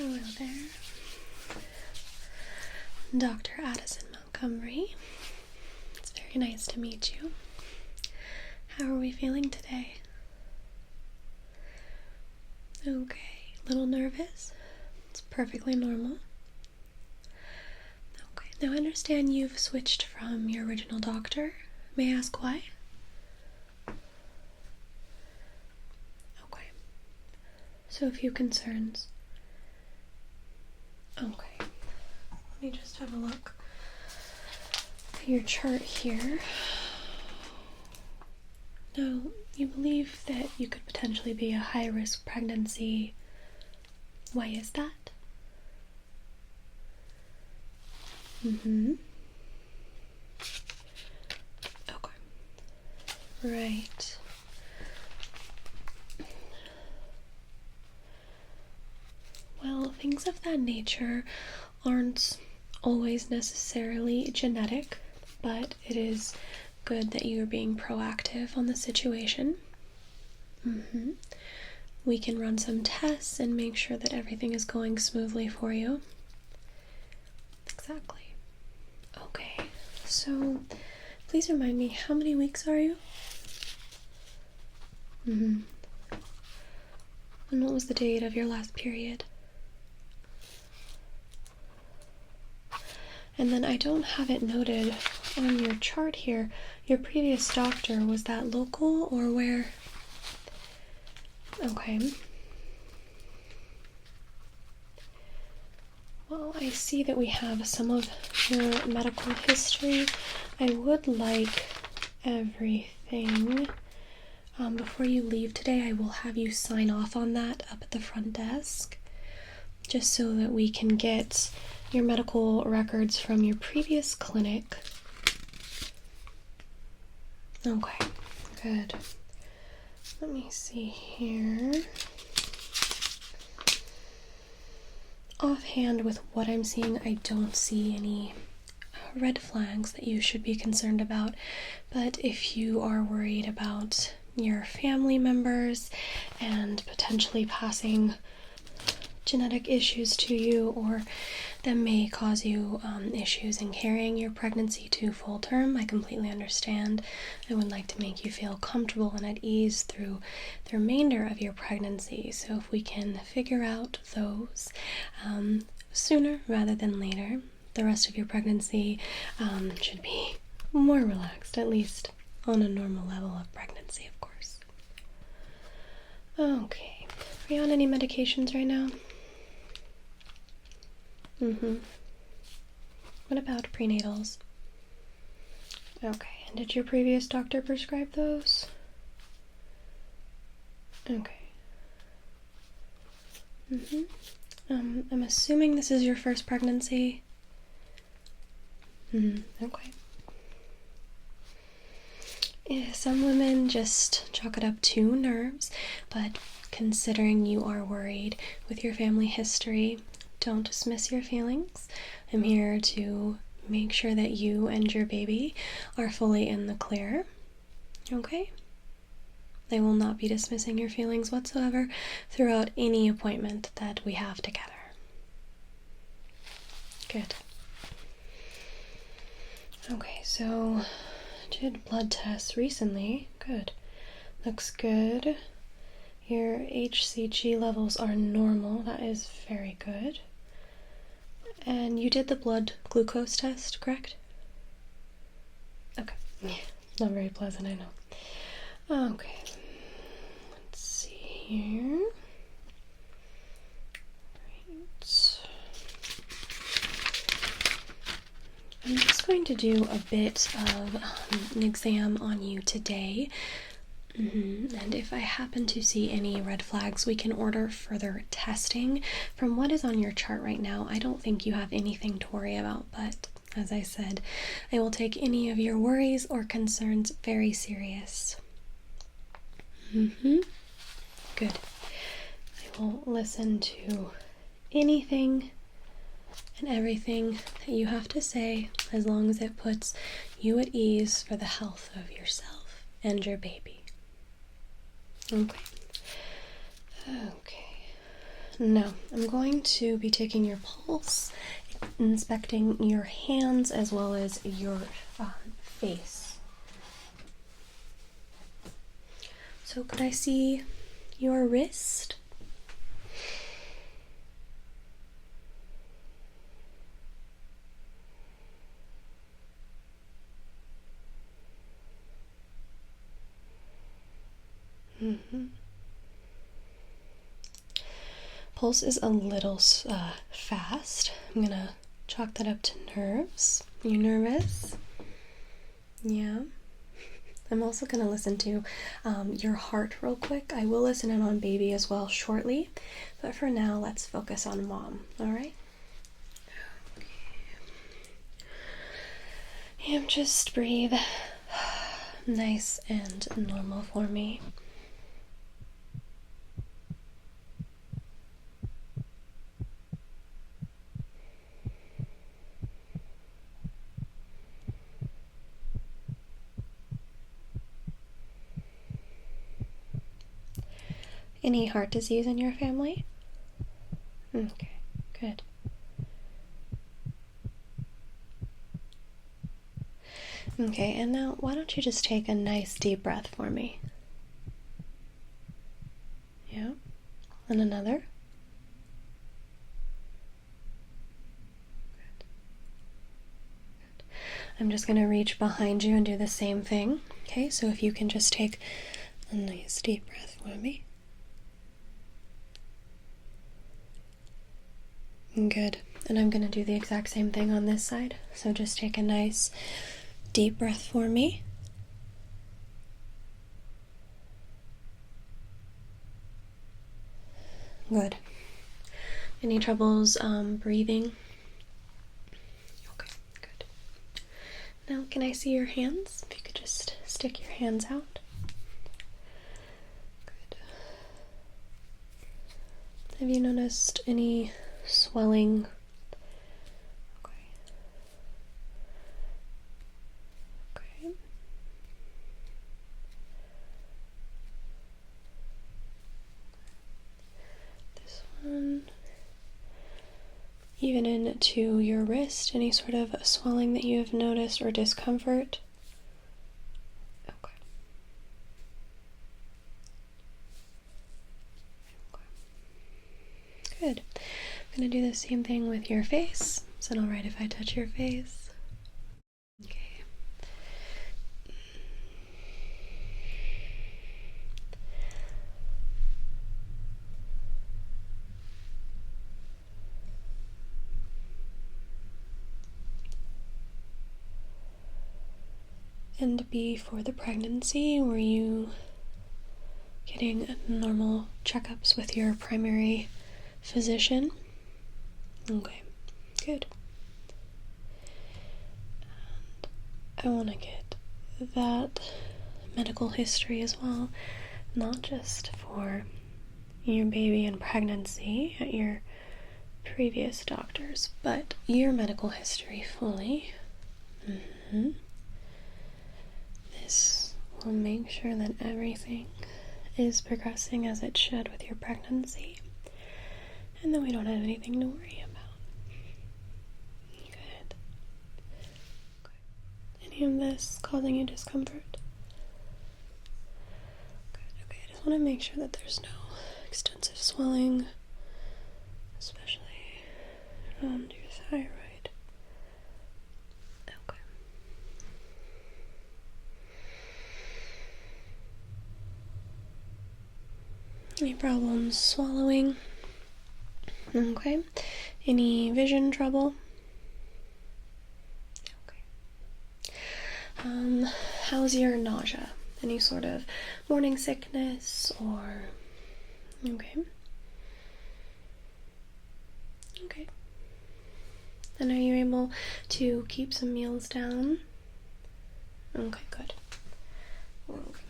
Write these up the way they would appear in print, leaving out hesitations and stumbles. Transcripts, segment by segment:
Hello there. Dr. Addison Montgomery. It's very nice to meet you. How are we feeling today? Okay, a little nervous? It's perfectly normal. Okay, now I understand you've switched from your original doctor. May I ask why? Okay. So a few concerns. Okay. Let me just have a look at your chart here. Now, you believe that you could potentially be a high-risk pregnancy. Why is that? Okay. Right. Well, things of that nature aren't always necessarily genetic, but it is good that you are being proactive on the situation. We can run some tests and make sure that everything is going smoothly for you. Exactly. Okay, so please remind me, how many weeks are you? And what was the date of your last period? And then I don't have it noted on your chart here. Your previous doctor, was that local or where? Okay. Well, I see that we have some of your medical history. I would like everything. Before you leave today, I will have you sign off on that up at the front desk, just so that we can get your medical records from your previous clinic. Okay, good. Let me see here. Offhand, with what I'm seeing, I don't see any red flags that you should be concerned about, but if you are worried about your family members and potentially passing genetic issues to you, or that may cause you issues in carrying your pregnancy to full term, I completely understand. I would like to make you feel comfortable and at ease through the remainder of your pregnancy. So if we can figure out those sooner rather than later, the rest of your pregnancy should be more relaxed, at least on a normal level of pregnancy, of course. Okay. Are you on any medications right now? What about prenatals? Okay, and did your previous doctor prescribe those? Okay. I'm assuming this is your first pregnancy? Okay. Yeah, some women just chalk it up to nerves, but considering you are worried with your family history, don't dismiss your feelings. I'm here to make sure that you and your baby are fully in the clear. Okay? I will not be dismissing your feelings whatsoever throughout any appointment that we have together. Good. Okay, so did blood tests recently. Good. Looks good. Your HCG levels are normal. That is very good. And you did the blood glucose test, correct? Okay. Yeah, not very pleasant, I know. Okay. Let's see here. Right. I'm just going to do a bit of an exam on you today. And if I happen to see any red flags, we can order further testing. From what is on your chart right now, I don't think you have anything to worry about, but as I said, I will take any of your worries or concerns very serious. Good. I will listen to anything and everything that you have to say, as long as it puts you at ease for the health of yourself and your baby. Okay. No, I'm going to be taking your pulse, inspecting your hands as well as your face. So could I see your wrist? Pulse is a little fast. I'm gonna chalk that up to nerves. Are you nervous? Yeah. I'm also gonna listen to your heart real quick. I will listen in on baby as well shortly, but for now, let's focus on mom. All right. Okay. And just breathe nice and normal for me. Any heart disease in your family? Okay, good. Okay, and now why don't you just take a nice deep breath for me? Yeah, and another. Good. Good. I'm just going to reach behind you and do the same thing. Okay, so if you can just take a nice deep breath for me. Good. And I'm going to do the exact same thing on this side. So just take a nice deep breath for me. Good. Any troubles breathing? Okay, good. Now, can I see your hands? If you could just stick your hands out. Good. Have you noticed any swelling? Okay. Okay. This one. Even into your wrist, any sort of swelling that you have noticed or discomfort? Okay. Good. I'm going to do the same thing with your face. Is it alright if I touch your face? Okay. And before the pregnancy, were you getting normal checkups with your primary physician? Okay, good. And I want to get that medical history as well, not just for your baby and pregnancy at your previous doctors, but your medical history fully. This will make sure that everything is progressing as it should with your pregnancy, and then we don't have anything to worry about. Good. Any of this causing you discomfort? Good. Okay, I just want to make sure that there's no extensive swelling, especially around your thyroid. Okay. Any problems swallowing? Okay. Any vision trouble? Okay. How's your nausea? Any sort of morning sickness or... Okay. Okay. And are you able to keep some meals down? Okay, good. Well, good.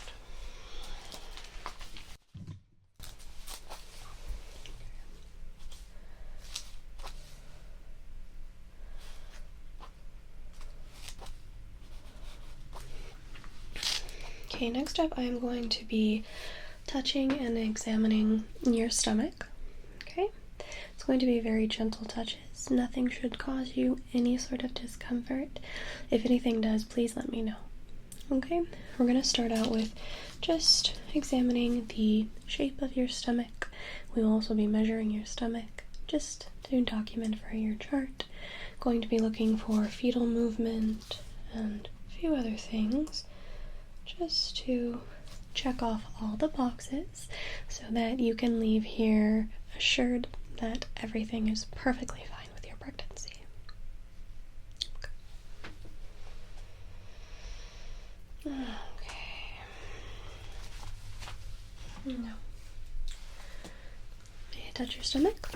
Okay, next up I'm going to be touching and examining your stomach. Okay, going to be very gentle touches. Nothing should cause you any sort of discomfort. If anything does, please let me know. Okay, we're going to start out with just examining the shape of your stomach. We will also be measuring your stomach just to document for your chart. Going to be looking for fetal movement and a few other things just to check off all the boxes so that you can leave here assured that everything is perfectly fine with your pregnancy. Okay. Now, may I touch your stomach?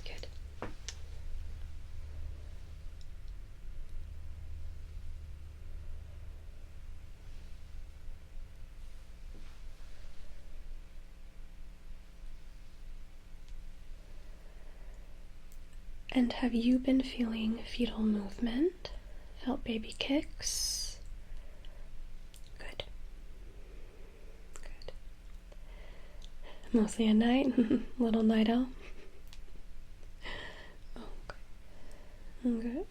Good. And have you been feeling fetal movement? Felt baby kicks? Good. Good. Mostly at night? Little night owl? Okay. Good.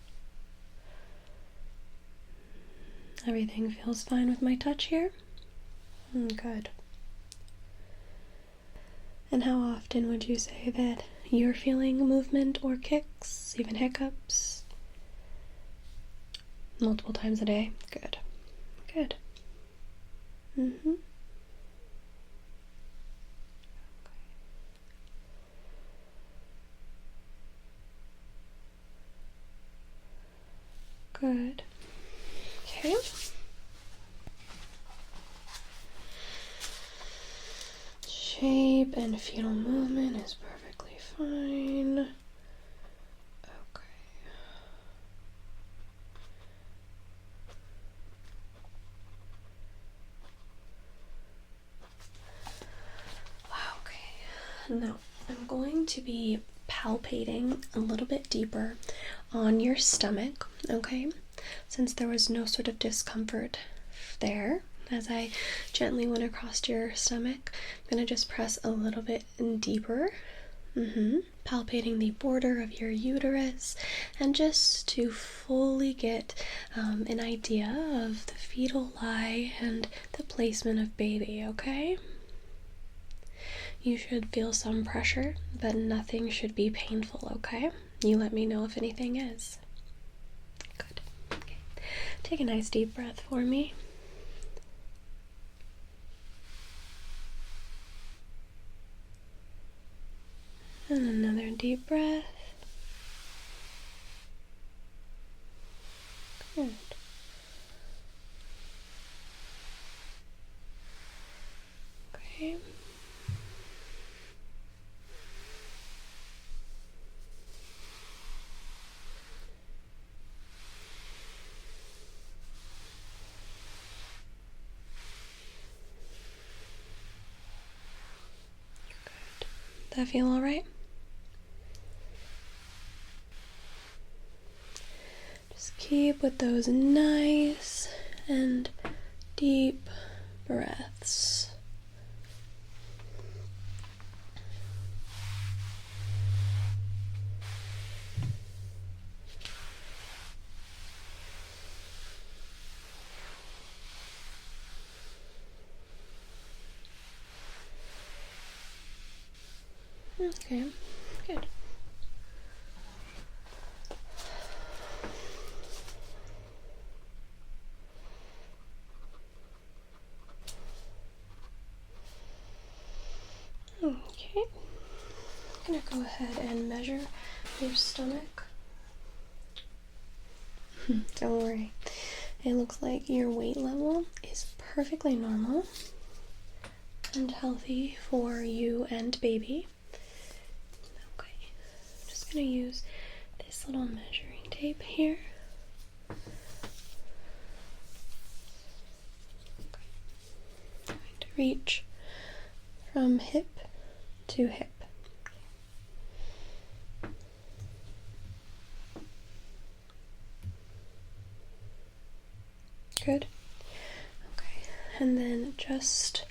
Everything feels fine with my touch here? Good. And how often would you say that you're feeling movement or kicks, even hiccups? Multiple times a day? Good. Good. Good. Okay. Shape and fetal movement is perfectly fine. Okay. Okay. Now, I'm going to be palpating a little bit deeper on your stomach, okay? Since there was no sort of discomfort there, as I gently went across your stomach, I'm going to just press a little bit deeper, palpating the border of your uterus, and just to fully get an idea of the fetal lie and the placement of baby, okay? You should feel some pressure, but nothing should be painful, okay? You let me know if anything is. Good. Okay. Take a nice deep breath for me. And another deep breath. Good. Okay. Good. Does that feel all right? Just keep with those nice and deep breaths. Okay, good. Okay, I'm gonna go ahead and measure your stomach. Don't worry, it looks like your weight level is perfectly normal and healthy for you and baby. Okay, I'm just gonna use this little measuring tape here. Okay. I'm going to reach from hip to hip. Good. Okay, and then just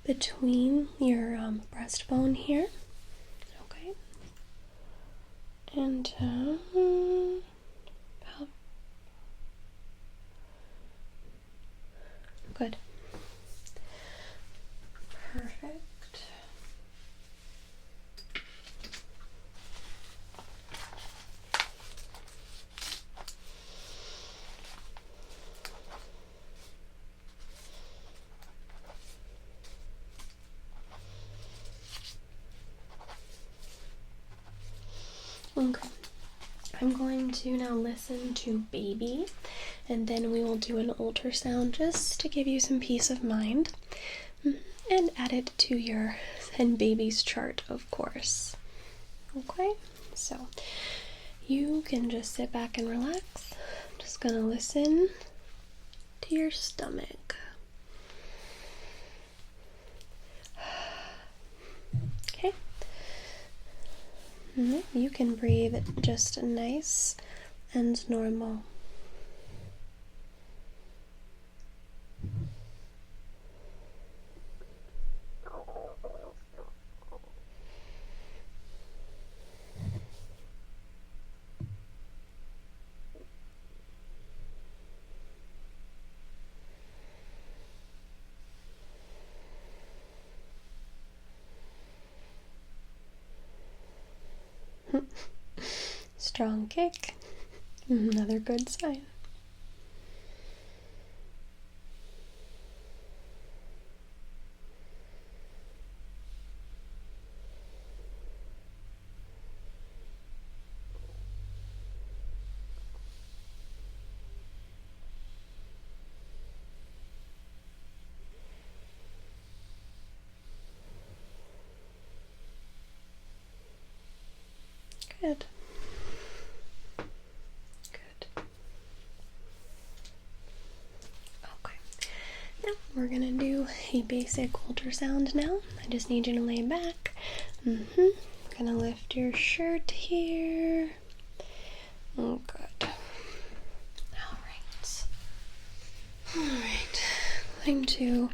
between your breastbone here. Okay. And good. Perfect. Okay. I'm going to now listen to baby, and then we will do an ultrasound just to give you some peace of mind and add it to your and baby's chart, of course. Okay, so you can just sit back and relax. I'm just gonna listen to your stomach. Okay. You can breathe just nice and normal. Strong kick. Another good sign. Good. Good. Okay. Now we're gonna do a basic ultrasound now. I just need you to lay back. Gonna lift your shirt here. Oh, good. Alright. Going to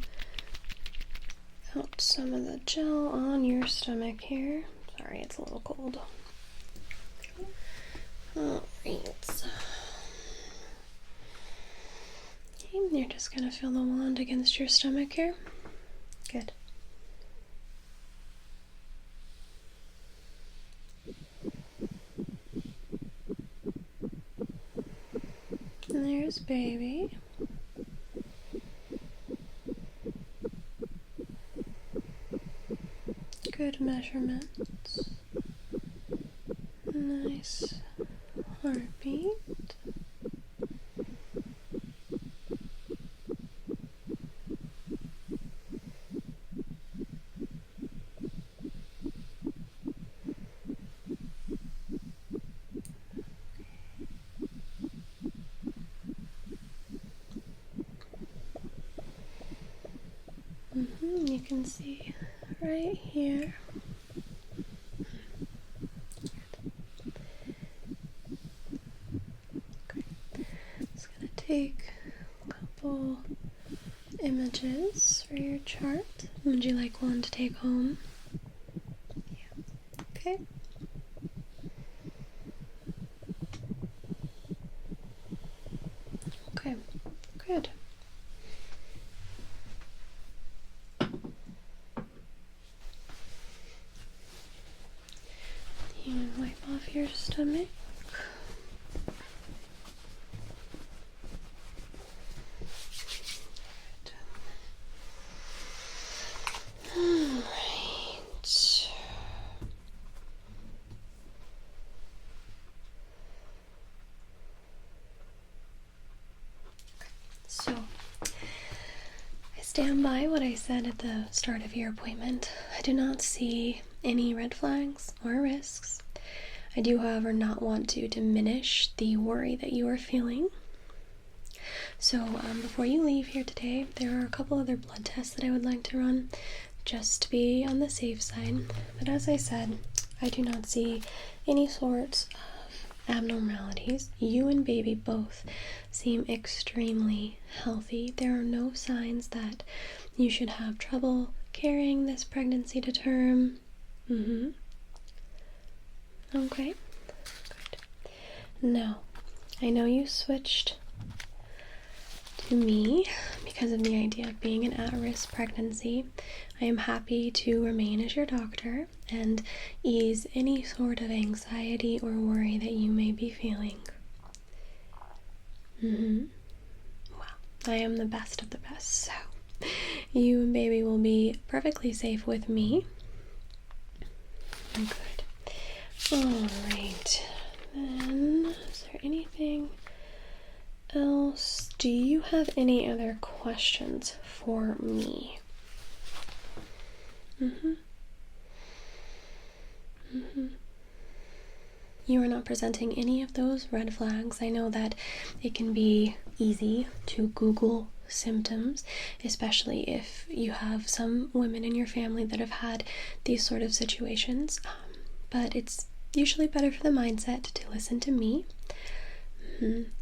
out some of the gel on your stomach here. Sorry, it's a little cold. Alright. Okay, you're just gonna feel the wand against your stomach here. Good. And there's baby. Good measurements. Nice heartbeat. You can see right here. Okay. Just gonna take a couple images for your chart. Would you like one to take home? Yeah. Okay. Okay. Good. And wipe off your stomach. So, I stand by what I said at the start of your appointment. I do not see any red flags or risks. I do, however, not want to diminish the worry that you are feeling. So, before you leave here today, there are a couple other blood tests that I would like to run, just to be on the safe side. But as I said, I do not see any sorts of abnormalities. You and baby both seem extremely healthy. There are no signs that you should have trouble carrying this pregnancy to term. Okay. Now, I know you switched to me because of the idea of being an at-risk pregnancy. I am happy to remain as your doctor and ease any sort of anxiety or worry that you may be feeling. Well, I am the best of the best, so you and baby will be perfectly safe with me. Good. Alright, then, is there anything else? Do you have any other questions for me? You are not presenting any of those red flags. I know that it can be easy to Google symptoms, especially if you have some women in your family that have had these sort of situations, but it's usually better for the mindset to listen to me.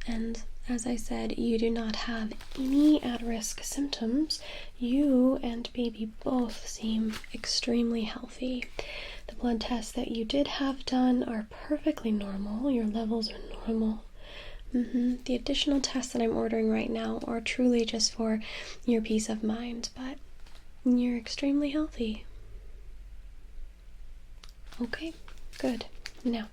And as I said, you do not have any at-risk symptoms. You and baby both seem extremely healthy. The blood tests that you did have done are perfectly normal. Your levels are normal. The additional tests that I'm ordering right now are truly just for your peace of mind, but you're extremely healthy. Okay, good. Now,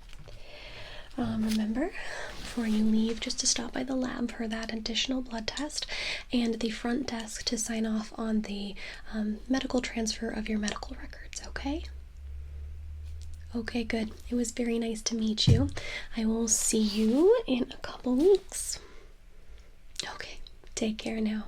remember, before you leave, just to stop by the lab for that additional blood test and the front desk to sign off on the medical transfer of your medical records, okay? Okay, good. It was very nice to meet you. I will see you in a couple weeks. Okay, take care now.